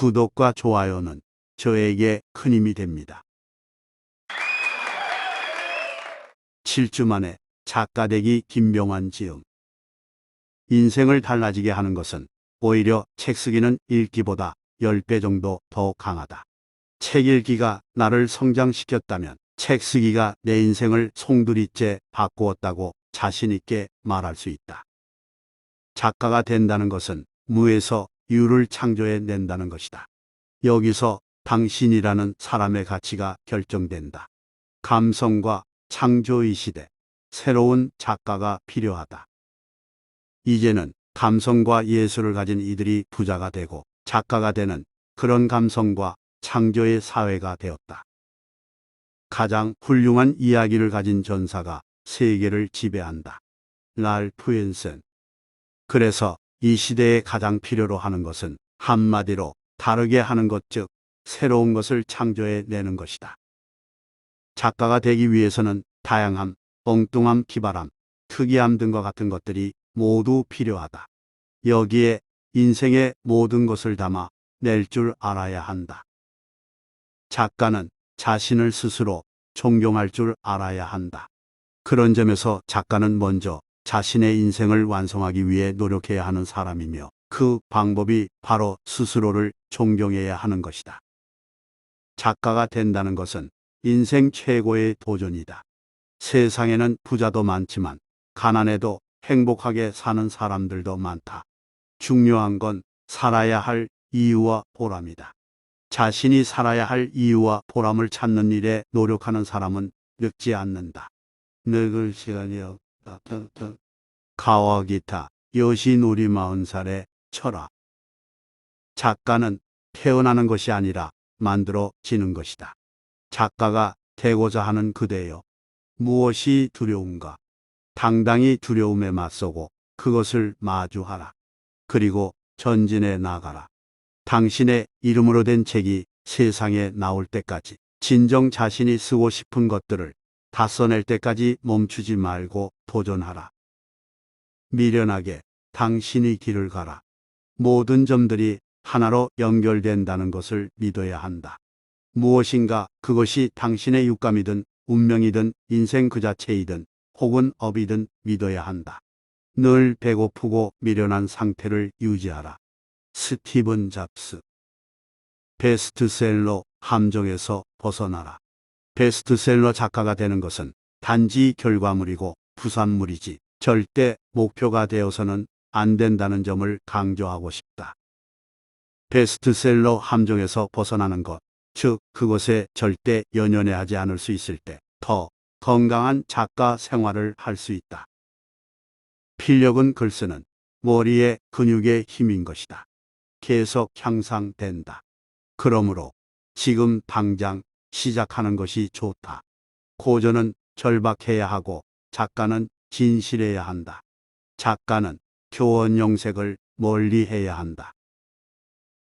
구독과 좋아요는 저에게 큰 힘이 됩니다. 7주 만에 작가되기 김병환 지음. 인생을 달라지게 하는 것은 오히려 책 쓰기는 읽기보다 10배 정도 더 강하다. 책 읽기가 나를 성장시켰다면 책 쓰기가 내 인생을 송두리째 바꾸었다고 자신있게 말할 수 있다. 작가가 된다는 것은 무에서 유를 창조해낸다는 것이다. 여기서 당신이라는 사람의 가치가 결정된다. 감성과 창조의 시대, 새로운 작가가 필요하다. 이제는 감성과 예술을 가진 이들이 부자가 되고 작가가 되는 그런 감성과 창조의 사회가 되었다. 가장 훌륭한 이야기를 가진 전사가 세계를 지배한다. 랄프 앤센. 그래서 이 시대에 가장 필요로 하는 것은 한마디로 다르게 하는 것, 즉 새로운 것을 창조해 내는 것이다. 작가가 되기 위해서는 다양함, 엉뚱함, 기발함, 특이함 등과 같은 것들이 모두 필요하다. 여기에 인생의 모든 것을 담아 낼 줄 알아야 한다. 작가는 자신을 스스로 존경할 줄 알아야 한다. 그런 점에서 작가는 먼저 자신의 인생을 완성하기 위해 노력해야 하는 사람이며 그 방법이 바로 스스로를 존경해야 하는 것이다. 작가가 된다는 것은 인생 최고의 도전이다. 세상에는 부자도 많지만 가난해도 행복하게 사는 사람들도 많다. 중요한 건 살아야 할 이유와 보람이다. 자신이 살아야 할 이유와 보람을 찾는 일에 노력하는 사람은 늙지 않는다. 늙을 시간이 없다. 가와기타 요시노리 40살의 철학. 작가는 태어나는 것이 아니라 만들어지는 것이다. 작가가 되고자 하는 그대여. 무엇이 두려운가? 당당히 두려움에 맞서고 그것을 마주하라. 그리고 전진해 나가라. 당신의 이름으로 된 책이 세상에 나올 때까지 진정 자신이 쓰고 싶은 것들을 다 써낼 때까지 멈추지 말고 도전하라. 미련하게 당신의 길을 가라. 모든 점들이 하나로 연결된다는 것을 믿어야 한다. 무엇인가 그것이 당신의 육감이든 운명이든 인생 그 자체이든 혹은 업이든 믿어야 한다. 늘 배고프고 미련한 상태를 유지하라. 스티븐 잡스. 베스트셀러 함정에서 벗어나라. 베스트셀러 작가가 되는 것은 단지 결과물이고 부산물이지 절대 목표가 되어서는 안 된다는 점을 강조하고 싶다. 베스트셀러 함정에서 벗어나는 것, 즉 그것에 절대 연연해하지 않을 수 있을 때 더 건강한 작가 생활을 할 수 있다. 필력은 글 쓰는 머리의 근육의 힘인 것이다. 계속 향상된다. 그러므로 지금 당장 시작하는 것이 좋다. 고전은 절박해야 하고 작가는 진실해야 한다. 작가는 교원용색을 멀리해야 한다.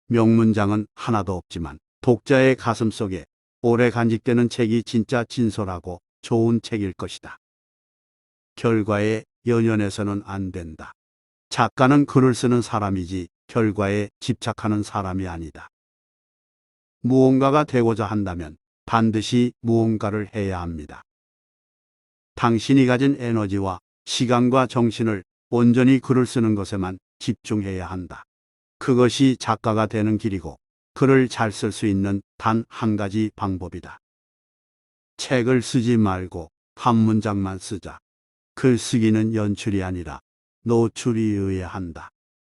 명문장은 하나도 없지만 독자의 가슴속에 오래 간직되는 책이 진짜 진솔하고 좋은 책일 것이다. 결과에 연연해서는 안 된다. 작가는 글을 쓰는 사람이지 결과에 집착하는 사람이 아니다. 무언가가 되고자 한다면 반드시 무언가를 해야 합니다. 당신이 가진 에너지와 시간과 정신을 온전히 글을 쓰는 것에만 집중해야 한다. 그것이 작가가 되는 길이고 글을 잘 쓸 수 있는 단 한 가지 방법이다. 책을 쓰지 말고 한 문장만 쓰자. 글 쓰기는 연출이 아니라 노출이어야 한다.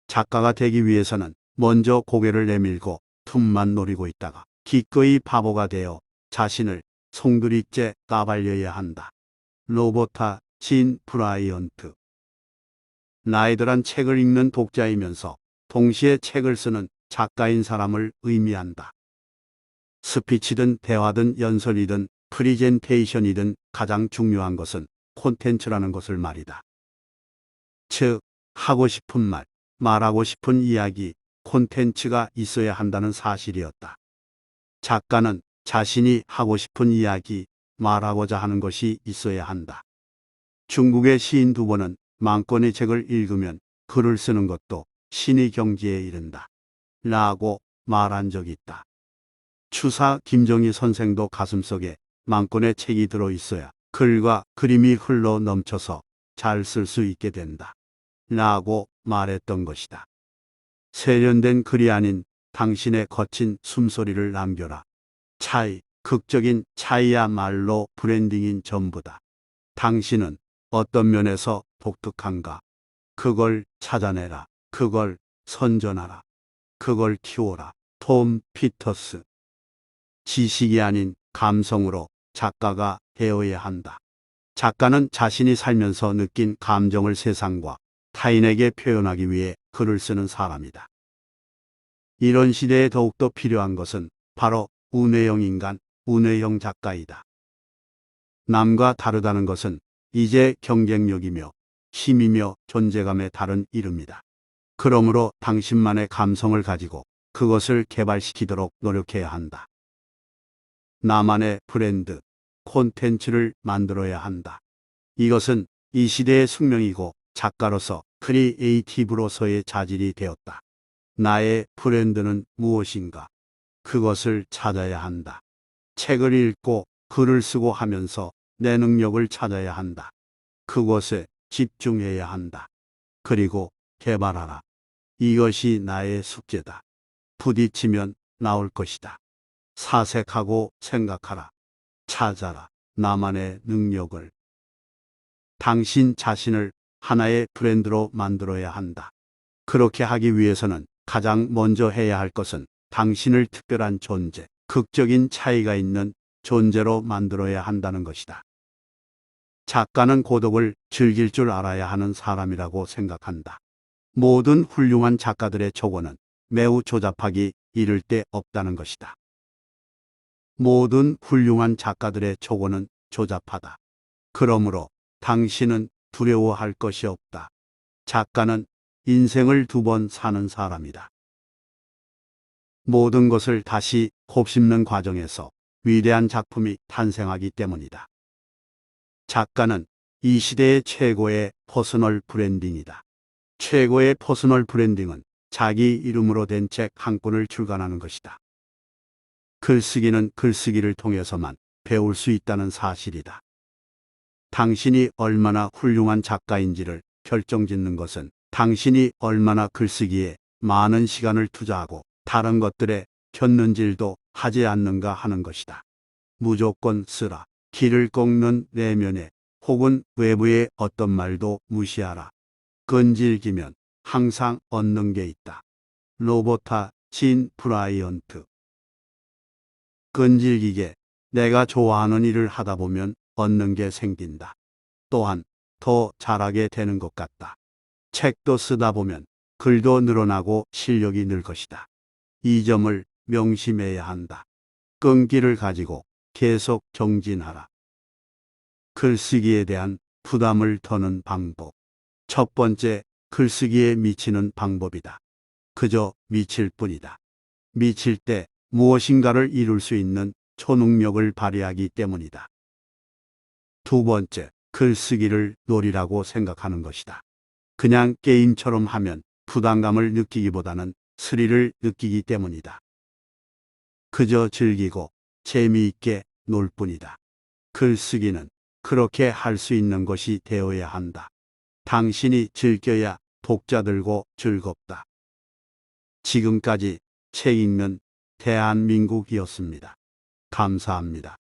작가가 되기 위해서는 먼저 고개를 내밀고 틈만 노리고 있다가 기꺼이 바보가 되어 자신을 송두리째 까발려야 한다. 로버타 진 브라이언트. 나이들한 책을 읽는 독자이면서 동시에 책을 쓰는 작가인 사람을 의미한다. 스피치든 대화든 연설이든 프리젠테이션이든 가장 중요한 것은 콘텐츠라는 것을 말이다. 즉, 하고 싶은 말, 말하고 싶은 이야기, 콘텐츠가 있어야 한다는 사실이었다. 작가는 자신이 하고 싶은 이야기, 말하고자 하는 것이 있어야 한다. 중국의 시인 두 번은 만권의 책을 읽으면 글을 쓰는 것도 신의 경지에 이른다. 라고 말한 적이 있다. 추사 김정희 선생도 가슴속에 만권의 책이 들어 있어야 글과 그림이 흘러 넘쳐서 잘 쓸 수 있게 된다. 라고 말했던 것이다. 세련된 글이 아닌 당신의 거친 숨소리를 남겨라. 차이, 극적인 차이야말로 브랜딩인 전부다. 당신은 어떤 면에서 독특한가? 그걸 찾아내라. 그걸 선전하라. 그걸 키워라. 톰 피터스. 지식이 아닌 감성으로 작가가 되어야 한다. 작가는 자신이 살면서 느낀 감정을 세상과 타인에게 표현하기 위해 글을 쓰는 사람이다. 이런 시대에 더욱더 필요한 것은 바로 운회형 인간, 운회형 작가이다. 남과 다르다는 것은 이제 경쟁력이며 힘이며 존재감의 다른 이름이다. 그러므로 당신만의 감성을 가지고 그것을 개발시키도록 노력해야 한다. 나만의 브랜드, 콘텐츠를 만들어야 한다. 이것은 이 시대의 숙명이고 작가로서 크리에이티브로서의 자질이 되었다. 나의 브랜드는 무엇인가? 그것을 찾아야 한다. 책을 읽고 글을 쓰고 하면서 내 능력을 찾아야 한다. 그것에 집중해야 한다. 그리고 개발하라. 이것이 나의 숙제다. 부딪히면 나올 것이다. 사색하고 생각하라. 찾아라. 나만의 능력을. 당신 자신을 하나의 브랜드로 만들어야 한다. 그렇게 하기 위해서는 가장 먼저 해야 할 것은 당신을 특별한 존재, 극적인 차이가 있는 존재로 만들어야 한다는 것이다. 작가는 고독을 즐길 줄 알아야 하는 사람이라고 생각한다. 모든 훌륭한 작가들의 초고는 매우 조잡하기 이를 데 없다는 것이다. 모든 훌륭한 작가들의 초고는 조잡하다. 그러므로 당신은 두려워할 것이 없다. 작가는 인생을 2번 사는 사람이다. 모든 것을 다시 곱씹는 과정에서 위대한 작품이 탄생하기 때문이다. 작가는 이 시대의 최고의 퍼스널 브랜딩이다. 최고의 퍼스널 브랜딩은 자기 이름으로 된 책 한 권을 출간하는 것이다. 글쓰기는 글쓰기를 통해서만 배울 수 있다는 사실이다. 당신이 얼마나 훌륭한 작가인지를 결정짓는 것은 당신이 얼마나 글쓰기에 많은 시간을 투자하고 다른 것들에 곁눈질도 하지 않는가 하는 것이다. 무조건 쓰라. 길을 꺾는 내면에 혹은 외부의 어떤 말도 무시하라. 끈질기면 항상 얻는 게 있다. 로버타 진 브라이언트. 끈질기게 내가 좋아하는 일을 하다 보면 얻는 게 생긴다. 또한 더 잘하게 되는 것 같다. 책도 쓰다 보면 글도 늘어나고 실력이 늘 것이다. 이 점을 명심해야 한다. 끈기를 가지고 계속 정진하라. 글쓰기에 대한 부담을 더는 방법. 첫 번째, 글쓰기에 미치는 방법이다. 그저 미칠 뿐이다. 미칠 때 무엇인가를 이룰 수 있는 초능력을 발휘하기 때문이다. 두 번째, 글쓰기를 놀이라고 생각하는 것이다. 그냥 게임처럼 하면 부담감을 느끼기보다는 스릴을 느끼기 때문이다. 그저 즐기고 재미있게 놀 뿐이다. 글쓰기는 그렇게 할 수 있는 것이 되어야 한다. 당신이 즐겨야 독자들고 즐겁다. 지금까지 책 읽는 대한민국이었습니다. 감사합니다.